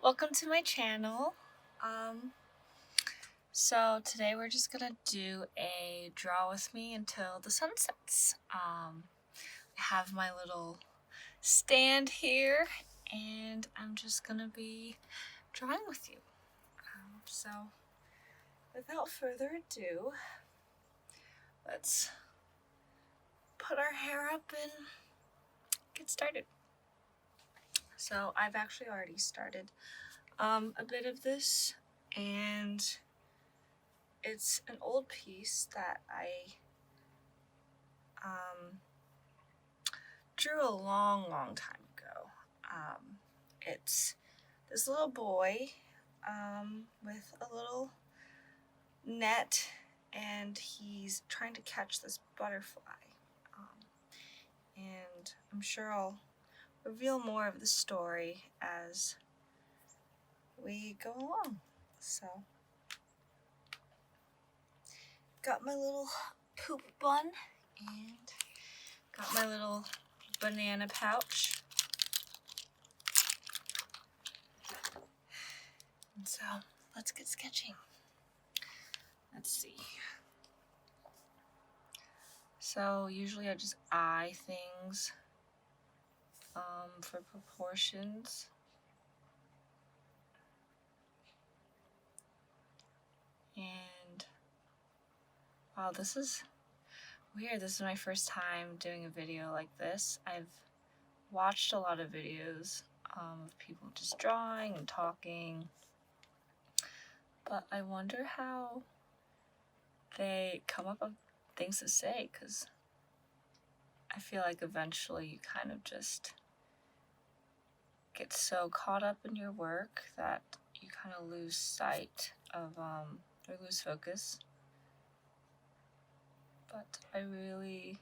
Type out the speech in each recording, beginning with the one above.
Welcome to my channel. So today we're just gonna do a draw with me until the sun sets. I have my little stand here and I'm just gonna be drawing with you. So without further ado, let's put our hair up and get started. So I've actually already started a bit of this, and it's an old piece that I drew a long time ago. It's this little boy with a little net, and he's trying to catch this butterfly. And I'm sure I'll reveal more of the story as we go along. So, got my little poop bun and got my little banana pouch. And so, let's get sketching. Let's see. So usually I just eye things for proportions. And wow, this is weird. This is my first time doing a video like this. I've watched a lot of videos of people just drawing and talking, but I wonder how they come up with things to say, because I feel like eventually you kind of just get so caught up in your work that you kind of lose sight of or lose focus. But I really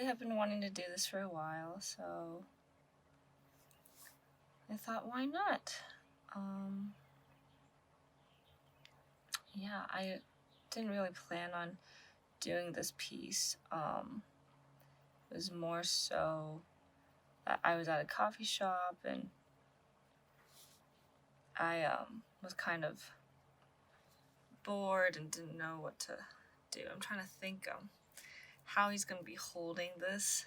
have been wanting to do this for a while, so I thought, why not? Yeah, I didn't really plan on doing this piece. It was more so that I was at a coffee shop and I was kind of bored and didn't know what to do. I'm trying to think how he's going to be holding this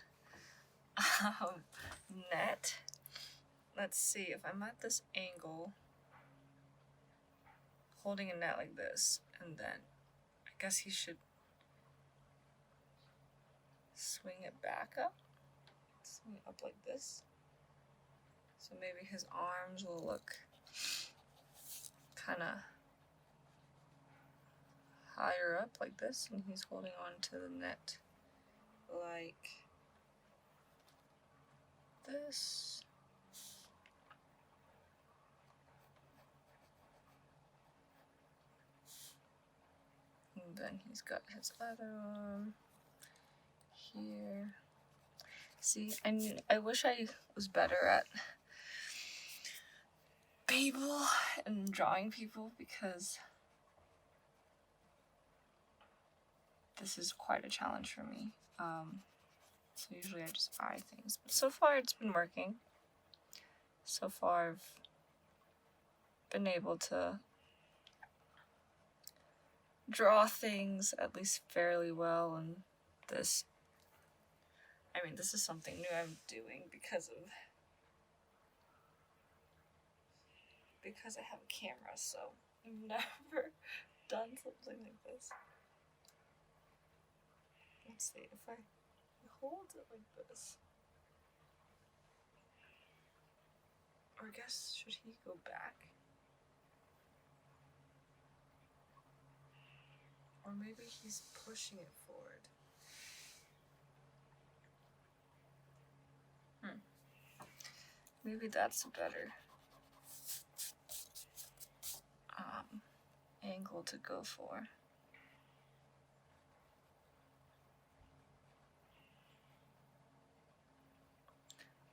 net. Let's see, if I'm at this angle, holding a net like this, and then I guess he should swing it back up. Swing it up like this. So maybe his arms will look kind of higher up like this, and he's holding on to the net like this. And then he's got his other arm here. See, I wish I was better at people and drawing people, because this is quite a challenge for me. So usually I just eye things, but so far it's been working. So far I've been able to draw things at least fairly well, and this is something new I'm doing because I have a camera, so I've never done something like this. Let's see, if I hold it like this, or I guess, should he go back? Or maybe he's pushing it forward. Maybe that's a better angle to go for.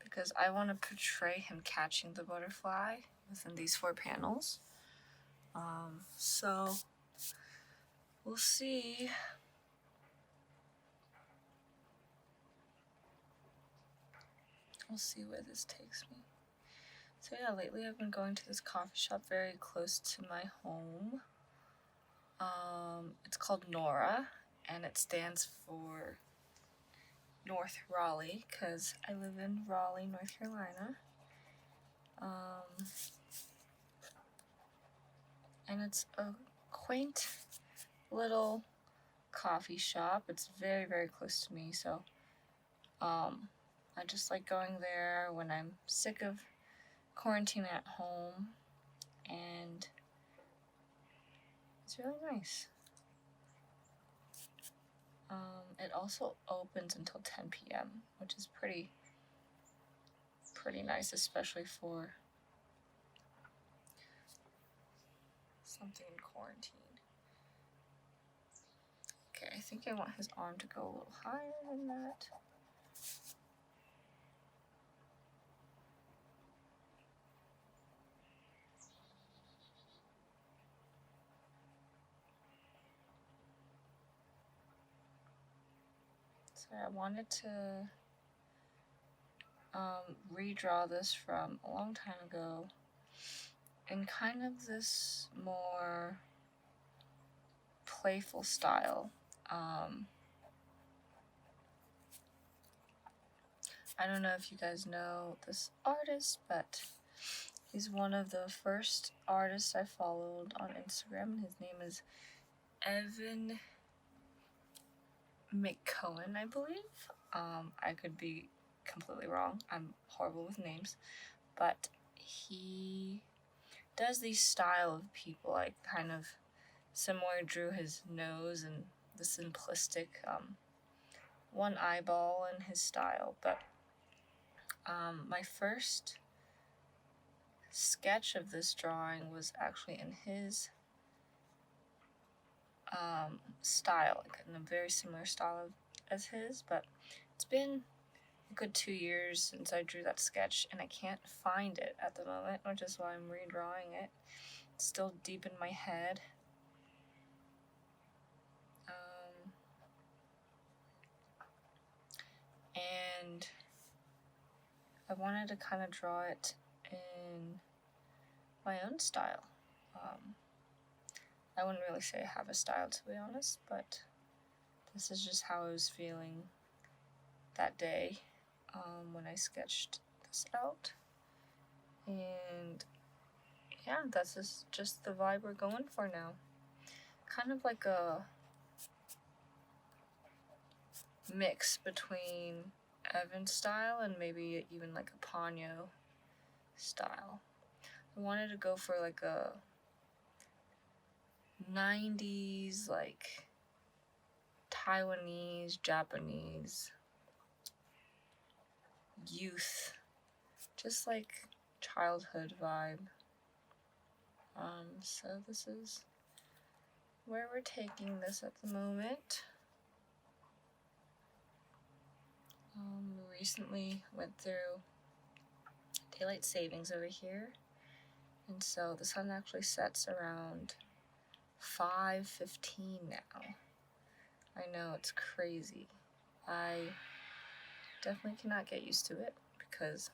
Because I want to portray him catching the butterfly within these 4 panels. So we'll see. We'll see where this takes me. So yeah, lately I've been going to this coffee shop very close to my home. It's called Nora, and it stands for North Raleigh, because I live in Raleigh, North Carolina. And it's a quaint little coffee shop. It's very, very close to me, so I just like going there when I'm sick of quarantine at home, and it's really nice. It also opens until 10 p.m., which is pretty nice, especially for something in quarantine. Okay, I think I want his arm to go a little higher than that. So I wanted to redraw this from a long time ago in kind of this more playful style. I don't know if you guys know this artist, but he's one of the first artists I followed on Instagram. His name is Evan McCohen, I believe. I could be completely wrong. I'm horrible with names. But he does these style of people, like kind of similar, drew his nose and the simplistic one eyeball in his style. But my first sketch of this drawing was actually in his style, like in a very similar style as his, but it's been a good 2 years since I drew that sketch, and I can't find it at the moment, which is why I'm redrawing it. It's still deep in my head. And I wanted to kind of draw it in my own style. I wouldn't really say I have a style, to be honest, but this is just how I was feeling that day when I sketched this out. And yeah, that's just the vibe we're going for now. Kind of like a mix between Evan's style and maybe even like a Ponyo style. I wanted to go for like a 90s, like Taiwanese, Japanese youth, just like childhood vibe. So this is where we're taking this at the moment. We recently went through daylight savings over here, and so the sun actually sets around 5:15 now. I know, it's crazy. I definitely cannot get used to it because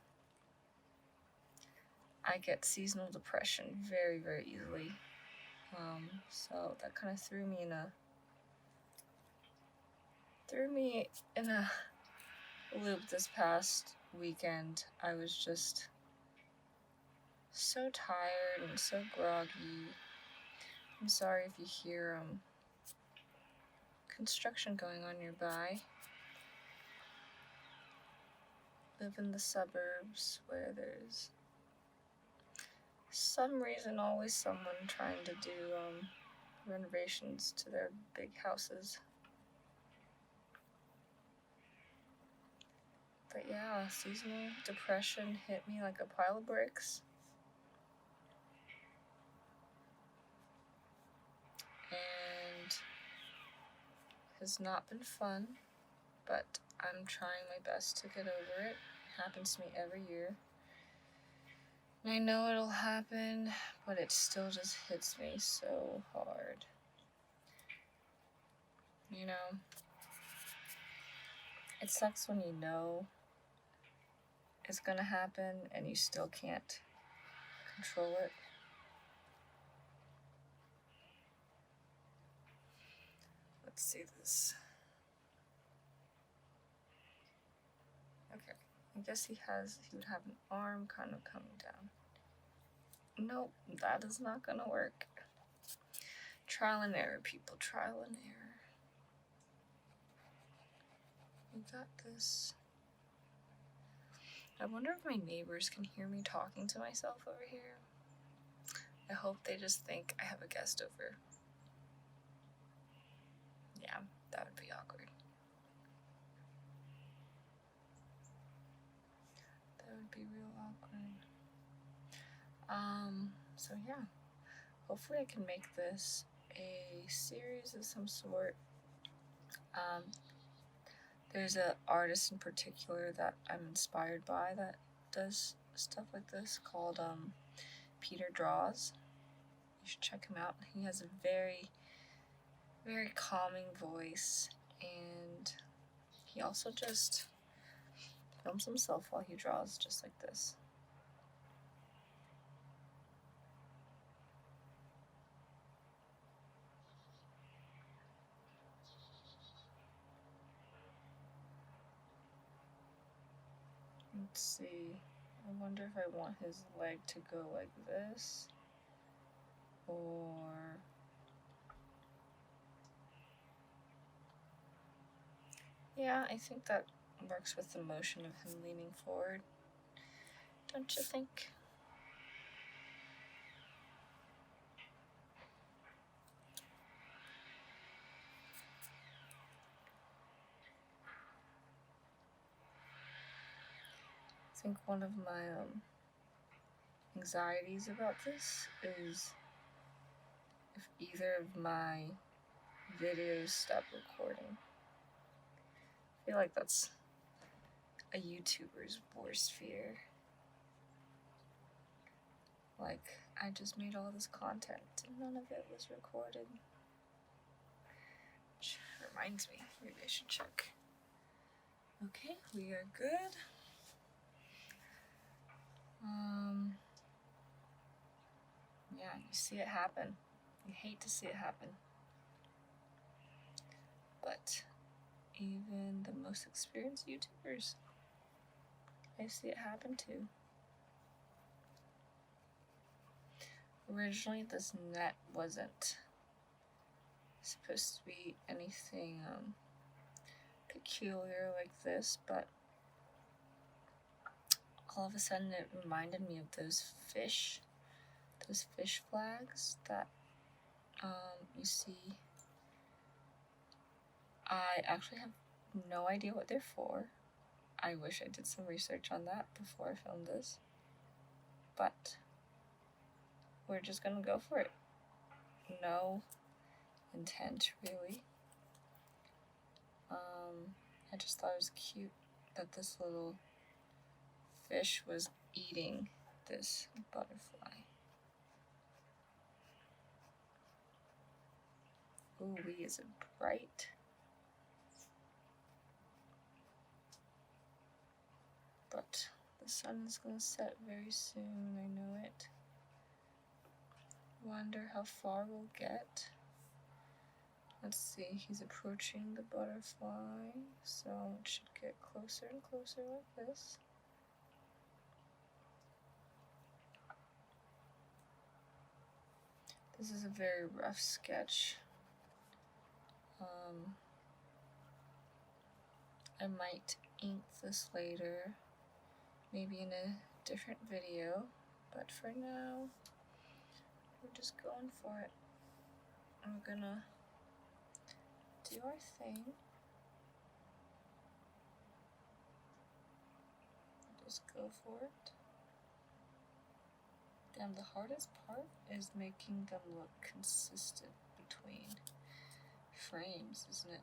I get seasonal depression very, very easily. So that kind of threw me in a loop this past weekend. I was just so tired and so groggy. I'm sorry if you hear construction going on nearby. Live in the suburbs where there's some reason always someone trying to do renovations to their big houses. But yeah, seasonal depression hit me like a pile of bricks. And has not been fun, but I'm trying my best to get over it. It happens to me every year. And I know it'll happen, but it still just hits me so hard. You know, it sucks when you know it's gonna happen and you still can't control it. Let's see this. Okay, I guess he would have an arm kind of coming down. Nope, that is not gonna work. Trial and error, people, trial and error. We got this. I wonder if my neighbors can hear me talking to myself over here. I hope they just think I have a guest over. Yeah, that would be awkward. That would be real awkward. So yeah, hopefully I can make this a series of some sort. There's an artist in particular that I'm inspired by that does stuff like this called Peter Draws. You should check him out. He has a very, very calming voice, and he also just films himself while he draws just like this. Let's see. I wonder if I want his leg to go like this, or yeah, I think that works with the motion of him leaning forward. Don't you think? I think one of my anxieties about this is if either of my videos stop recording. I feel like that's a YouTuber's worst fear. Like, I just made all this content and none of it was recorded. Which reminds me, maybe I should check. Okay, we are good. Yeah, you see it happen. You hate to see it happen. But even the most experienced YouTubers, I see it happen too. Originally, this net wasn't supposed to be anything peculiar like this, but all of a sudden it reminded me of those fish flags that you see. I actually have no idea what they're for. I wish I did some research on that before I filmed this, but we're just gonna go for it. No intent, really. I just thought it was cute that this little fish was eating this butterfly. Ooh, is it bright? But the sun is gonna set very soon, I know it. Wonder how far we'll get. Let's see, he's approaching the butterfly, so it should get closer and closer like this. This is a very rough sketch. I might ink this later, maybe in a different video, but for now, we're just going for it. We're gonna do our thing. Just go for it. Damn, the hardest part is making them look consistent between frames, isn't it?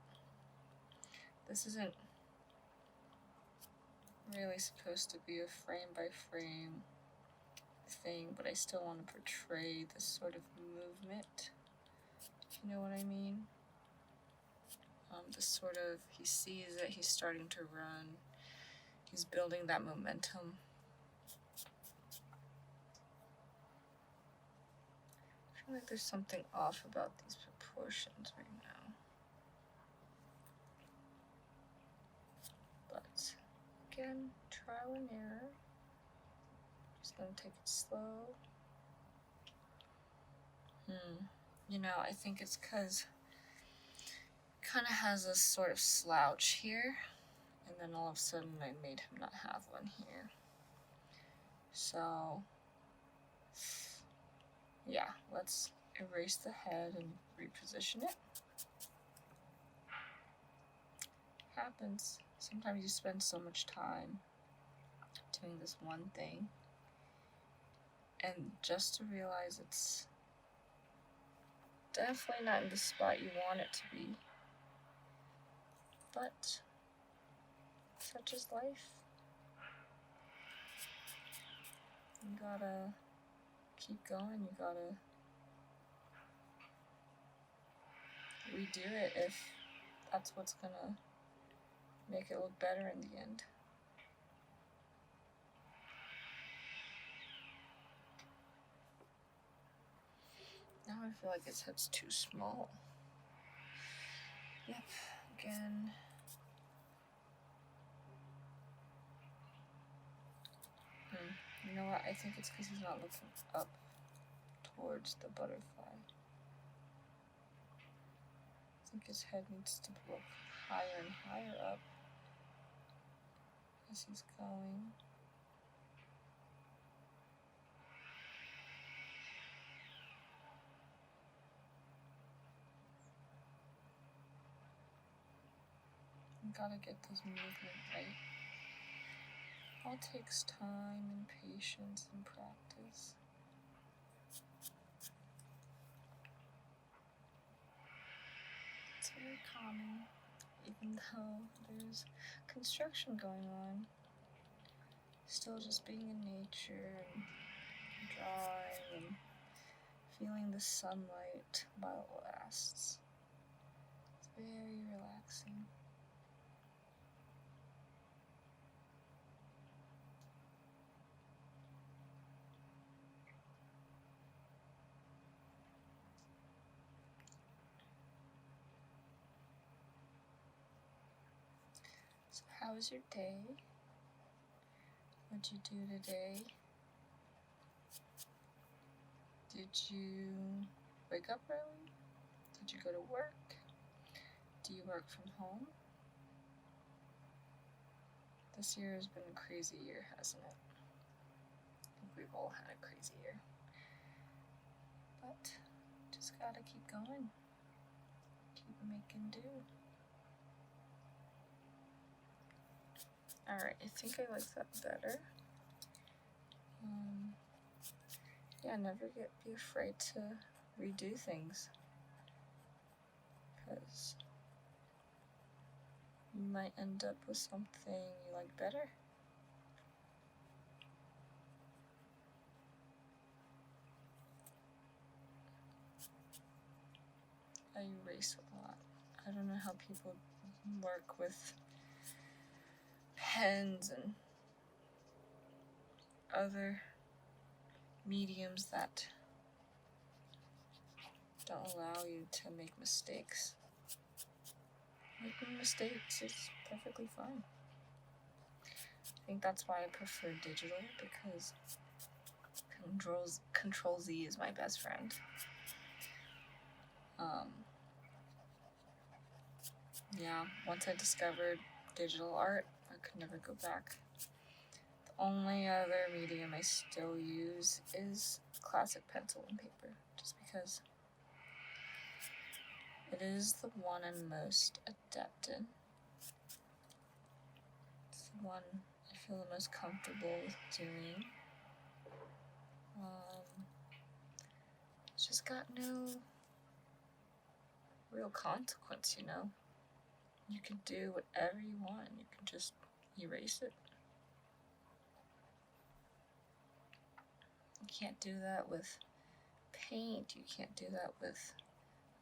This isn't really supposed to be a frame by frame thing, but I still want to portray this sort of movement, if you know what I mean. This sort of, he sees that he's starting to run, he's building that momentum. feel like there's something off about these proportions right now. But again, trial and error. Just gonna take it slow. You know, I think it's because it kind of has a sort of slouch here, and then all of a sudden I made him not have one here. So, yeah, let's erase the head and reposition it. Happens. Sometimes you spend so much time doing this one thing, and just to realize it's definitely not in the spot you want it to be. But such is life. You gotta keep going. You gotta redo it if that's what's gonna make it look better in the end. Now I feel like his head's too small. Yep, again. You know what? I think it's because he's not looking up towards the butterfly. I think his head needs to look higher and higher up as he's going. You gotta get this movement right. All takes time and patience and practice. It's very common, even though there's construction going on. Still just being in nature and drawing and feeling the sunlight while it lasts. It's very relaxing. So how was your day? What'd you do today? Did you wake up early? Did you go to work? Do you work from home? This year has been a crazy year, hasn't it? I think we've all had a crazy year. But just gotta keep going. Keep making do. Alright, I think I like that better. Yeah, never be afraid to redo things, because you might end up with something you like better. I erase a lot. I don't know how people work with pens and other mediums that don't allow you to make mistakes. Making mistakes is perfectly fine. I think that's why I prefer digital, because Control Z is my best friend. Yeah, once I discovered digital art, I could never go back. The only other medium I still use is classic pencil and paper, just because it is the one I'm most adept in. It's the one I feel the most comfortable with doing. It's just got no real consequence, you know? You can do whatever you want. You can just erase it. You can't do that with paint. You can't do that with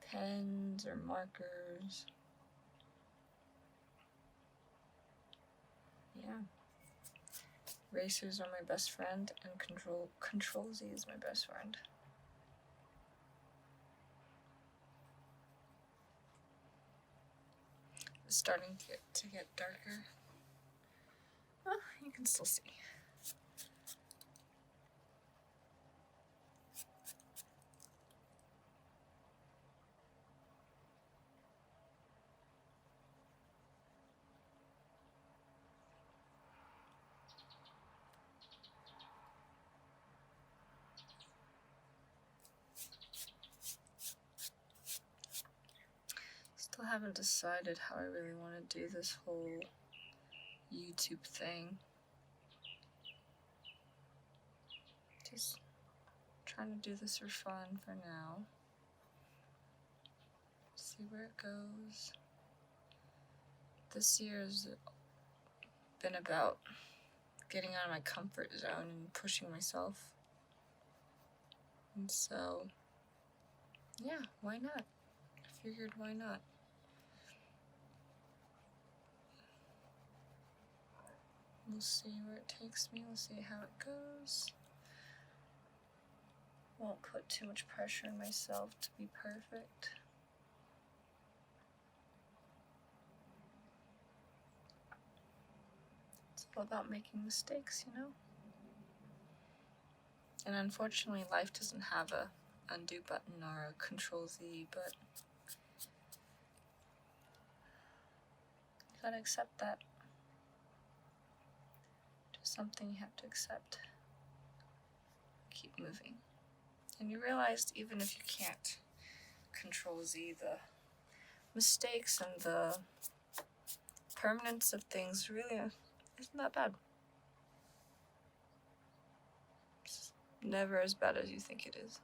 pens or markers. Yeah. Erasers are my best friend, and Control Z is my best friend. is starting to get darker. Oh, you can still see. Still haven't decided how I really want to do this whole YouTube thing. Just trying to do this for fun for now. See where it goes. This year has been about getting out of my comfort zone and pushing myself. And so, yeah, why not? I figured, why not? We'll see where it takes me. We'll see how it goes. Won't put too much pressure on myself to be perfect. It's all about making mistakes, you know? And unfortunately, life doesn't have a undo button or a control Z, but you gotta accept that. Just something you have to accept. Keep moving. And you realize even if you can't control Z, the mistakes and the permanence of things really isn't that bad. It's never as bad as you think it is.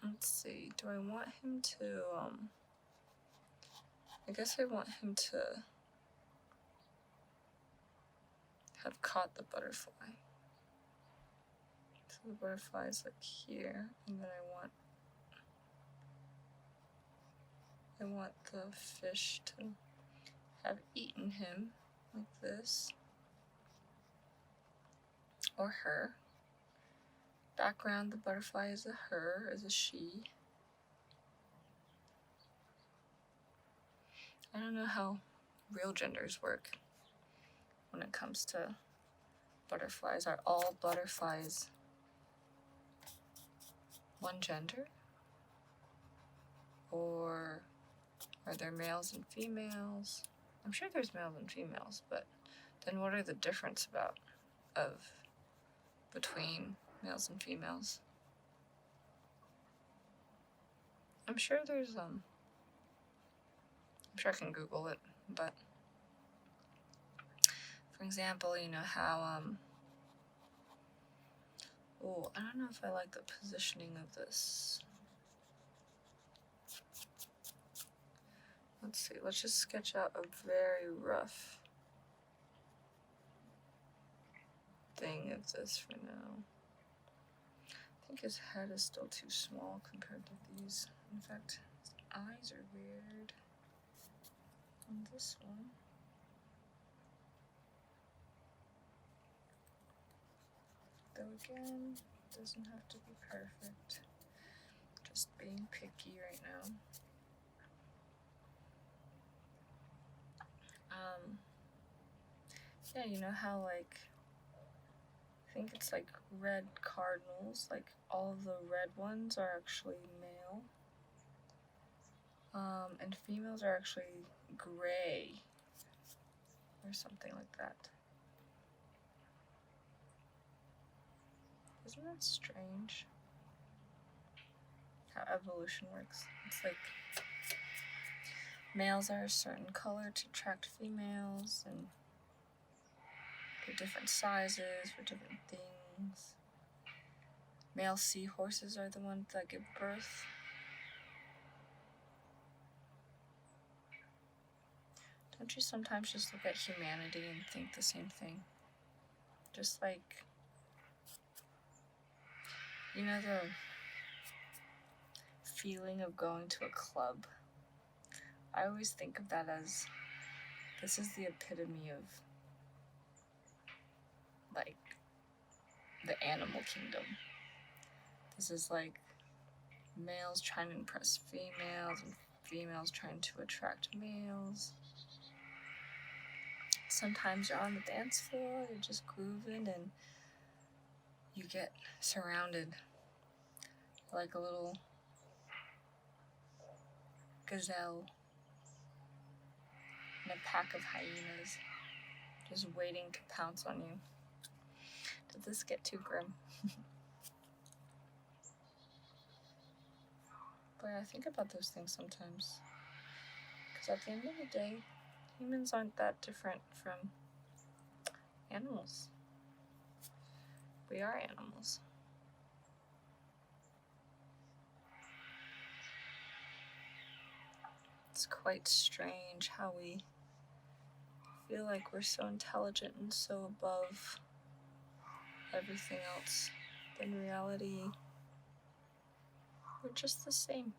Let's see, do I want him to, I guess I want him to have caught the butterfly. So the butterfly is like here, and then I want the fish to have eaten him like this, or her. Background, the butterfly is a her, is a she. I don't know how real genders work when it comes to butterflies. Are all butterflies one gender? Or are there males and females? I'm sure there's males and females, but then what are the difference between males and females? I'm sure I'm sure I can Google it, but for example, you know how, oh, I don't know if I like the positioning of this. Let's see, let's just sketch out a very rough thing of this for now. I think his head is still too small compared to these. In fact, his eyes are weird on this one. Though again, doesn't have to be perfect. Just being picky right now. Yeah, you know how like, I think it's like red cardinals, like all of the red ones are actually male. And females are actually gray or something like that. Isn't that strange? How evolution works. It's like males are a certain color to attract females, and for different sizes, for different things. Male seahorses are the ones that give birth. Don't you sometimes just look at humanity and think the same thing? Just like, you know, the feeling of going to a club? I always think of that as, this is the epitome of, like, the animal kingdom. This is like males trying to impress females, and females trying to attract males. Sometimes you're on the dance floor, you're just grooving, and you get surrounded like a little gazelle and a pack of hyenas just waiting to pounce on you. Did this get too grim? But I think about those things sometimes. Because at the end of the day, humans aren't that different from animals. We are animals. It's quite strange how we feel like we're so intelligent and so above everything else. But in reality, we're just the same.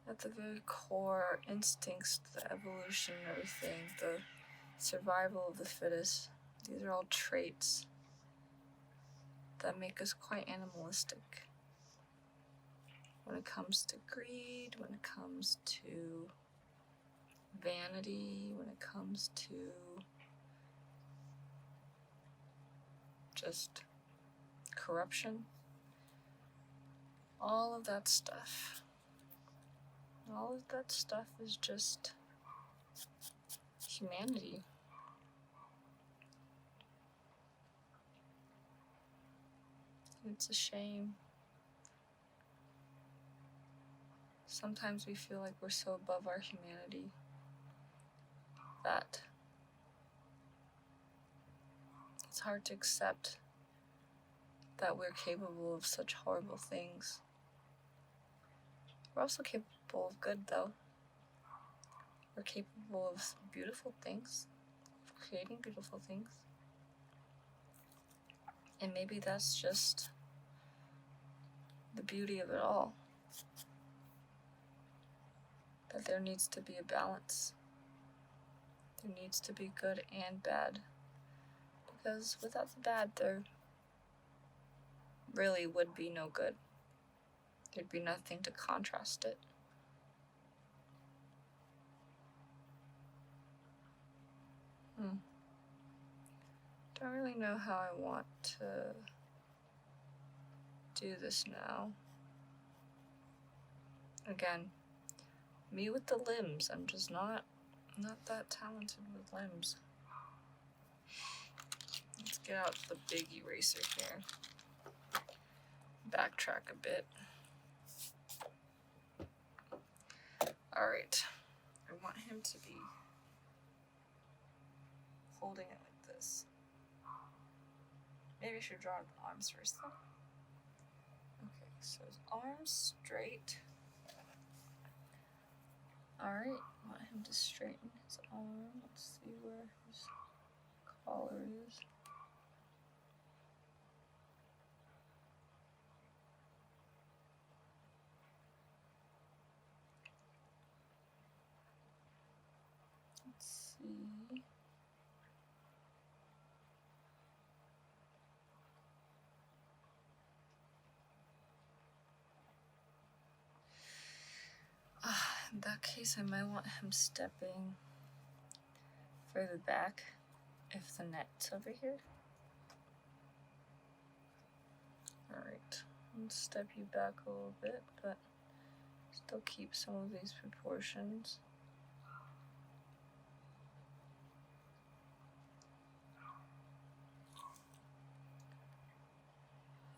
At the very core, instincts, the evolutionary thing, the survival of the fittest, these are all traits that make us quite animalistic. When it comes to greed, when it comes to vanity, when it comes to just corruption, all of that stuff. All of that stuff is just humanity. It's a shame. Sometimes we feel like we're so above our humanity that it's hard to accept that we're capable of such horrible things. We're also capable of good, though. We're capable of beautiful things, of creating beautiful things. And maybe that's just the beauty of it all. That there needs to be a balance. There needs to be good and bad. Because without the bad, there really would be no good. There'd be nothing to contrast it. Don't really know how I want to do this now. Again, me with the limbs. I'm just not that talented with limbs. Let's get out the big eraser here. Backtrack a bit. Alright. I want him to be holding it like this. Maybe I should draw the arms first though. Okay, so his arms straight. Alright, I want him to straighten his arm. Let's see where his collar is. Let's see. In that case, I might want him stepping further back if the net's over here. Alright, let's step you back a little bit, but still keep some of these proportions.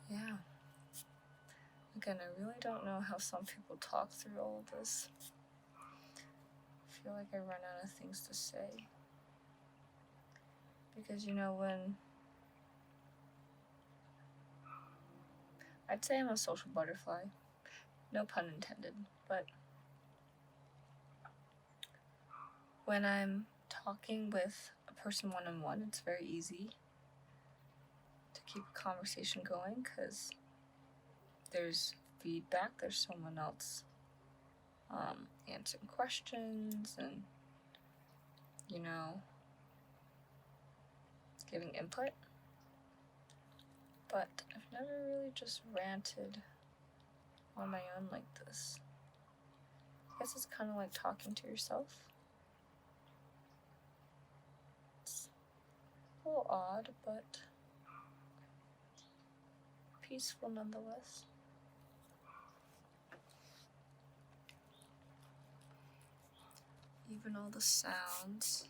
Yeah. Again, I really don't know how some people talk through all of this. I feel like I run out of things to say. Because, you know, when I'd say I'm a social butterfly. No pun intended, but when I'm talking with a person one-on-one, it's very easy to keep a conversation going because there's feedback, there's someone else answering questions and, you know, giving input. But I've never really just ranted on my own like this. I guess it's kind of like talking to yourself. It's a little odd, but peaceful nonetheless. Even all the sounds.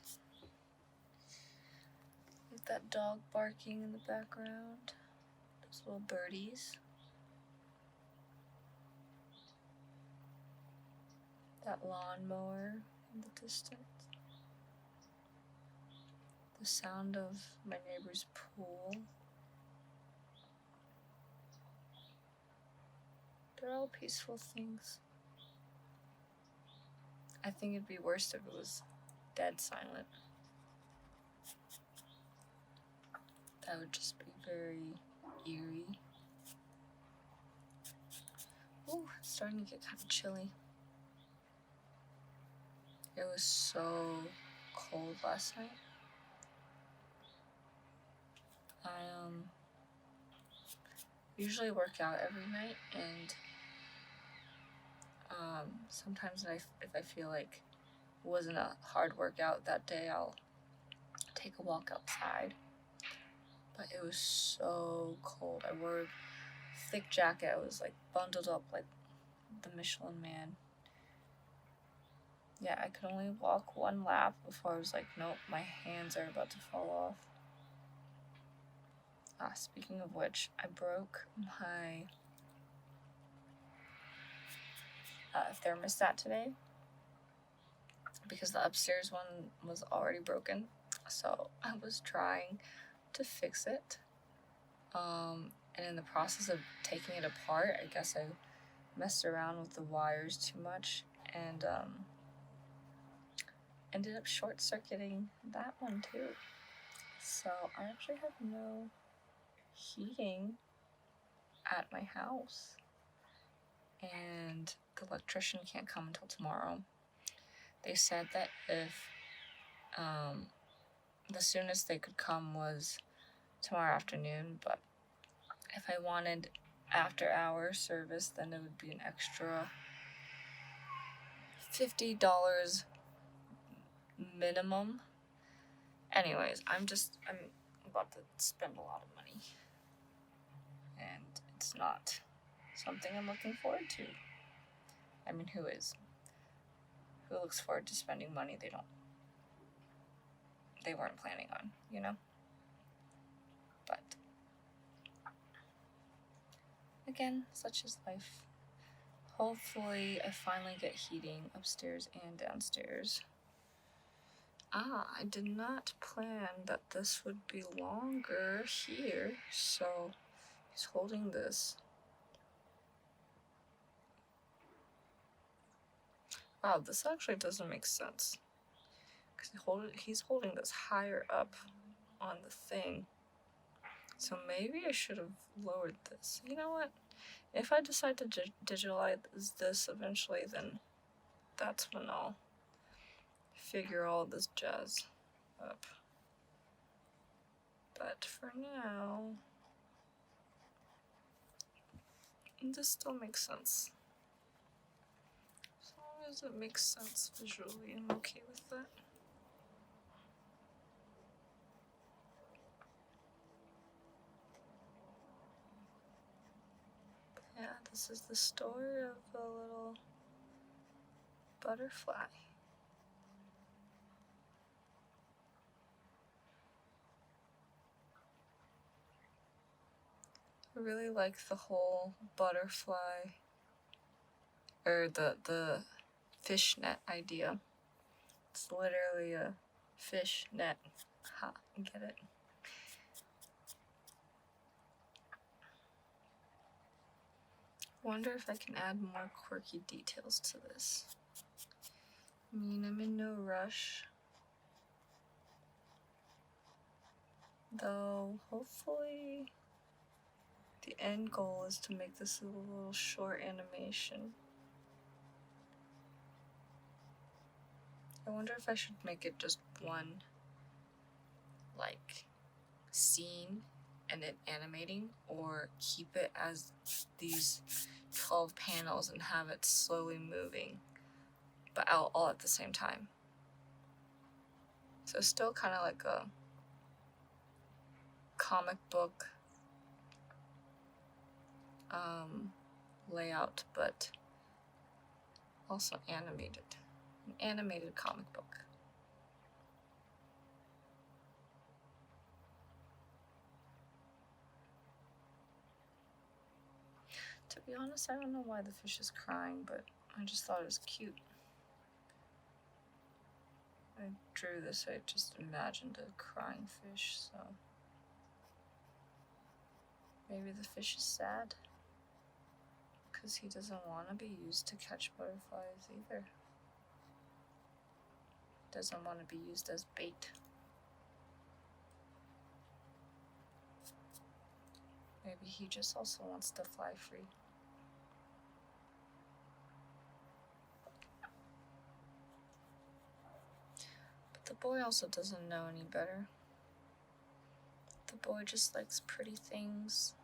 Like that dog barking in the background. Those little birdies. That lawnmower in the distance. The sound of my neighbor's pool. They're all peaceful things. I think it'd be worse if it was dead silent. That would just be very eerie. Ooh, it's starting to get kind of chilly. It was so cold last night. I usually work out every night, and sometimes if I feel like it wasn't a hard workout that day, I'll take a walk outside. But it was so cold. I wore a thick jacket. I was like bundled up like the Michelin Man. Yeah, I could only walk one lap before I was like, nope, my hands are about to fall off. Speaking of which, I broke my thermostat today because the upstairs one was already broken. So I was trying to fix it. And in the process of taking it apart, I guess I messed around with the wires too much and ended up short-circuiting that one too. So I actually have no heating at my house, and the electrician can't come until tomorrow. They said that if the soonest they could come was tomorrow afternoon, but if I wanted after-hour service, then it would be an extra $50 minimum. Anyways, I'm about to spend a lot of money, and it's not something I'm looking forward to. I mean, who is? Who looks forward to spending money they weren't planning on, you know? But again, such is life. Hopefully I finally get heating upstairs and downstairs. I did not plan that this would be longer here, so he's holding this. Wow, this actually doesn't make sense. Because he's holding this higher up on the thing. So maybe I should have lowered this. You know what? If I decide to digitalize this eventually, then that's when I'll figure all this jazz up. But for now, this still makes sense. As long as it makes sense visually, I'm okay with that. Yeah, this is the story of a little butterfly. I really like the whole butterfly, or the fishnet idea. It's literally a fish net. Ha, get it? Wonder if I can add more quirky details to this. I mean, I'm in no rush. Though, hopefully, the end goal is to make this a little short animation. I wonder if I should make it just one, like, scene and it animating, or keep it as these 12 panels and have it slowly moving, but all at the same time. So still kind of like a comic book layout, but also animated. An animated comic book. To be honest, I don't know why the fish is crying, but I just thought it was cute. I drew this, I just imagined a crying fish, so maybe the fish is sad because he doesn't want to be used to catch butterflies either. Doesn't want to be used as bait. Maybe he just also wants to fly free. But the boy also doesn't know any better. The boy just likes pretty things.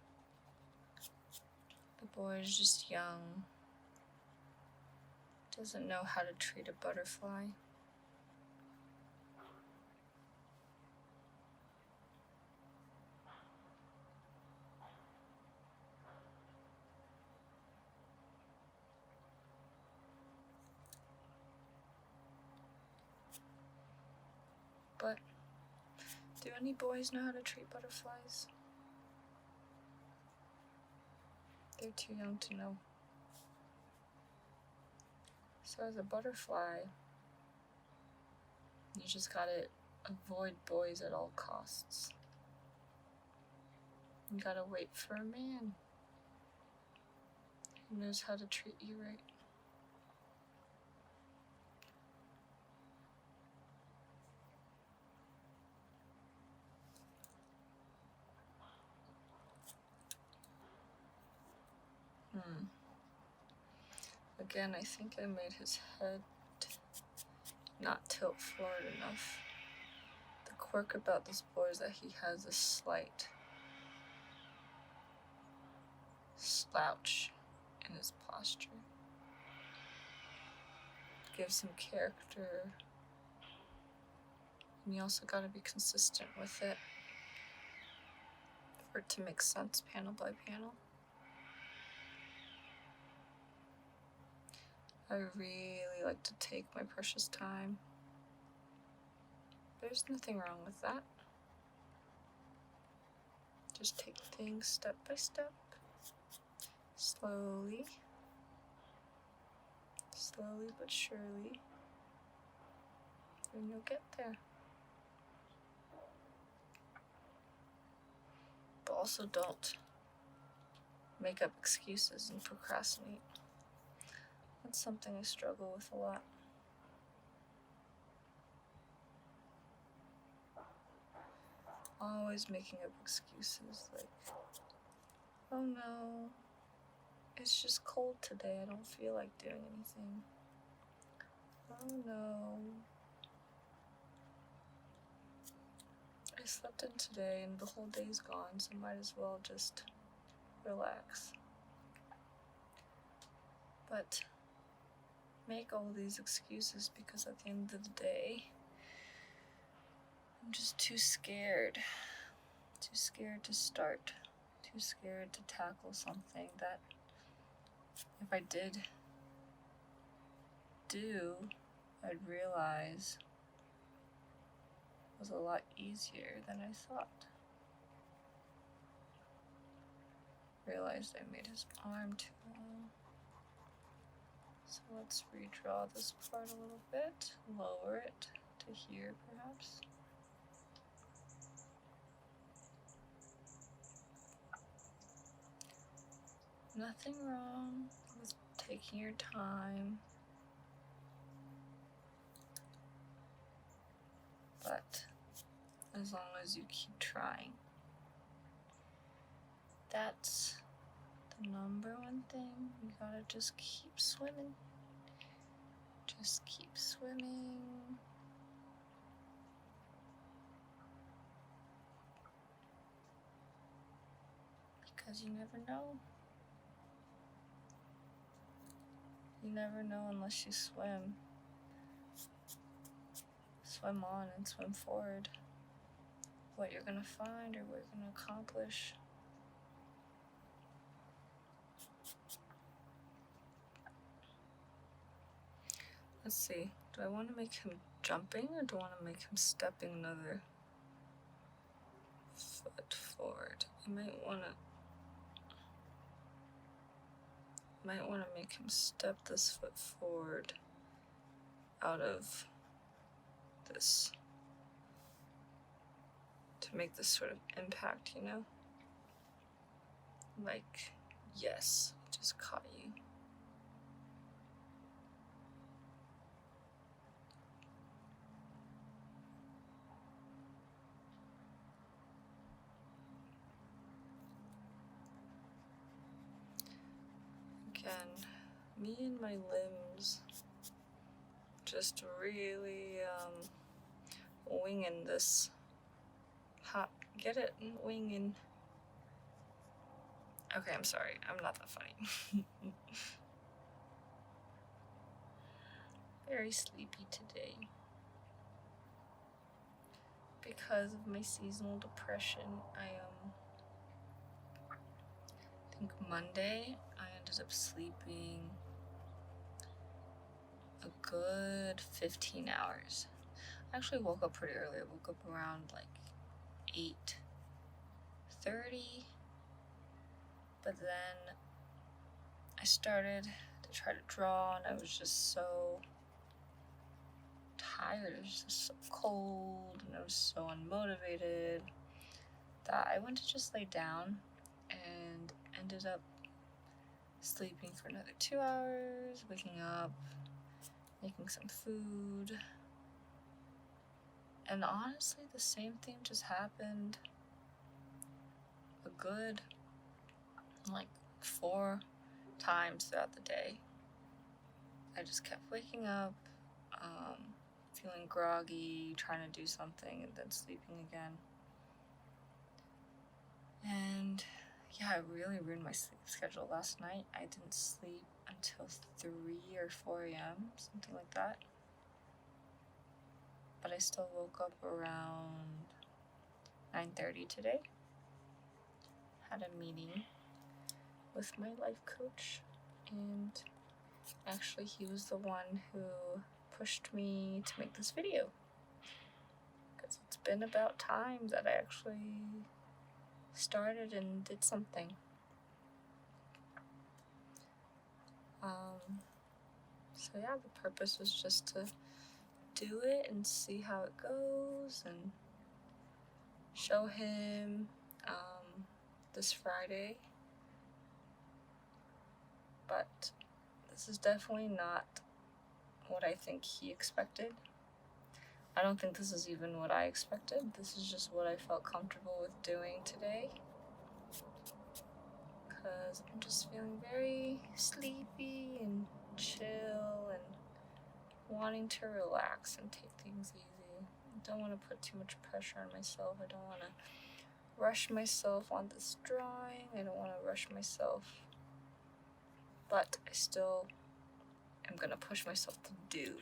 The boy is just young. Doesn't know how to treat a butterfly. But do any boys know how to treat butterflies? They're too young to know. So as a butterfly, you just gotta avoid boys at all costs. You gotta wait for a man who knows how to treat you right. Again, I think I made his head not tilt forward enough. The quirk about this boy is that he has a slight slouch in his posture. Gives him character. And you also gotta be consistent with it for it to make sense panel by panel. I really like to take my precious time. There's nothing wrong with that. Just take things step by step, slowly but surely, and you'll get there. But also don't make up excuses and procrastinate. That's something I struggle with a lot. Always making up excuses like, oh no, it's just cold today, I don't feel like doing anything. Oh no, I slept in today and the whole day's gone, so might as well just relax. But make all these excuses because at the end of the day, I'm just too scared to start, too scared to tackle something that if I did do, I'd realize was a lot easier than I thought. Realized I made his arm too long. So let's redraw this part a little bit, lower it to here perhaps. Nothing wrong with taking your time, but as long as you keep trying. That's the number one thing. You gotta just keep swimming. Just keep swimming. because you never know. You never know unless you swim. Swim on and swim forward. What you're gonna find or what you're gonna accomplish. Let's see. Do I want to make him jumping or do I want to make him stepping another foot forward? I might want to make him step this foot forward out of this to make this sort of impact, you know? Like, yes, just caught you. Again, me and my limbs just really winging this. Get it? Winging. Okay, I'm sorry. I'm not that funny. Very sleepy today. Because of my seasonal depression, I think Monday I ended up sleeping a good 15 hours. I actually woke up pretty early. I woke up around like 8:30, but then I started to try to draw and I was just so tired. It was just so cold and I was so unmotivated that I went to just lay down and ended up sleeping for another 2 hours, waking up, making some food. And honestly, the same thing just happened a good, like, 4 times throughout the day. I just kept waking up, feeling groggy, trying to do something, and then sleeping again. And yeah, I really ruined my sleep schedule last night. I didn't sleep until 3 or 4 a.m., something like that. But I still woke up around 9:30 today. Had a meeting with my life coach, and actually he was the one who pushed me to make this video. Because it's been about time that I actually started and did something. So yeah, the purpose was just to do it and see how it goes and show him this Friday. But this is definitely not what I think he expected. I don't think this is even what I expected. This is just what I felt comfortable with doing today. Because I'm just feeling very sleepy and chill and wanting to relax and take things easy. I don't want to put too much pressure on myself. I don't want to rush myself on this drawing. I don't want to rush myself. But I still am going to push myself to do. You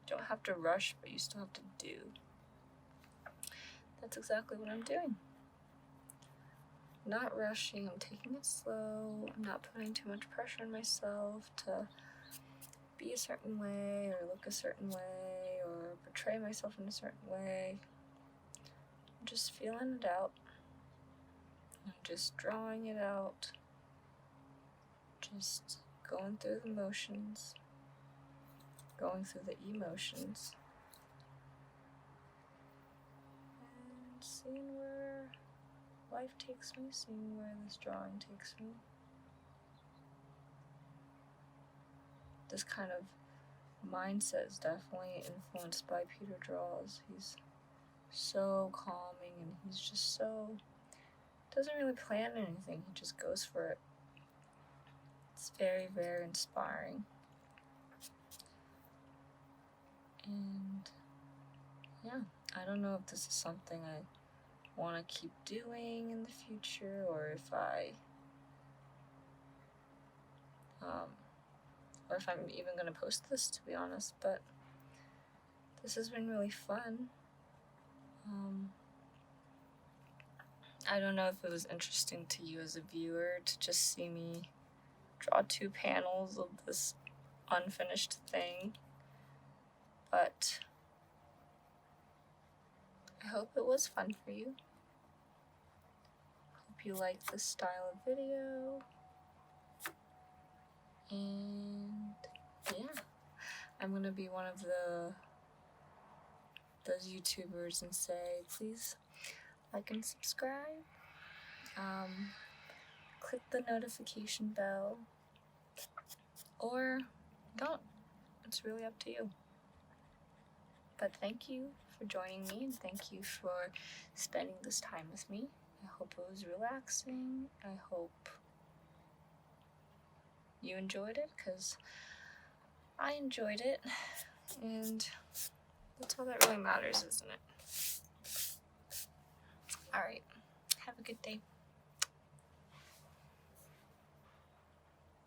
don't have to rush, but you still have to do. That's exactly what I'm doing. Not rushing, I'm taking it slow. I'm not putting too much pressure on myself to be a certain way or look a certain way or portray myself in a certain way. I'm just feeling it out. I'm just drawing it out. Just going through the motions. Going through the emotions. And seeing where life takes me, seeing where this drawing takes me. This kind of mindset is definitely influenced by Peter Draws. He's so calming and he's just so, doesn't really plan anything, he just goes for it. It's very, very inspiring. And yeah, I don't know if this is something I want to keep doing in the future, or if I'm even going to post this, to be honest. But this has been really fun. I don't know if it was interesting to you as a viewer to just see me draw 2 panels of this unfinished thing, but I hope it was fun for you. Hope you like this style of video, and yeah, I'm gonna be one of those YouTubers and say, please like and subscribe. Click the notification bell, or don't. It's really up to you. But thank you for joining me, and thank you for spending this time with me. I hope it was relaxing. I hope you enjoyed it, because I enjoyed it, and that's all that really matters, isn't it? Alright, have a good day.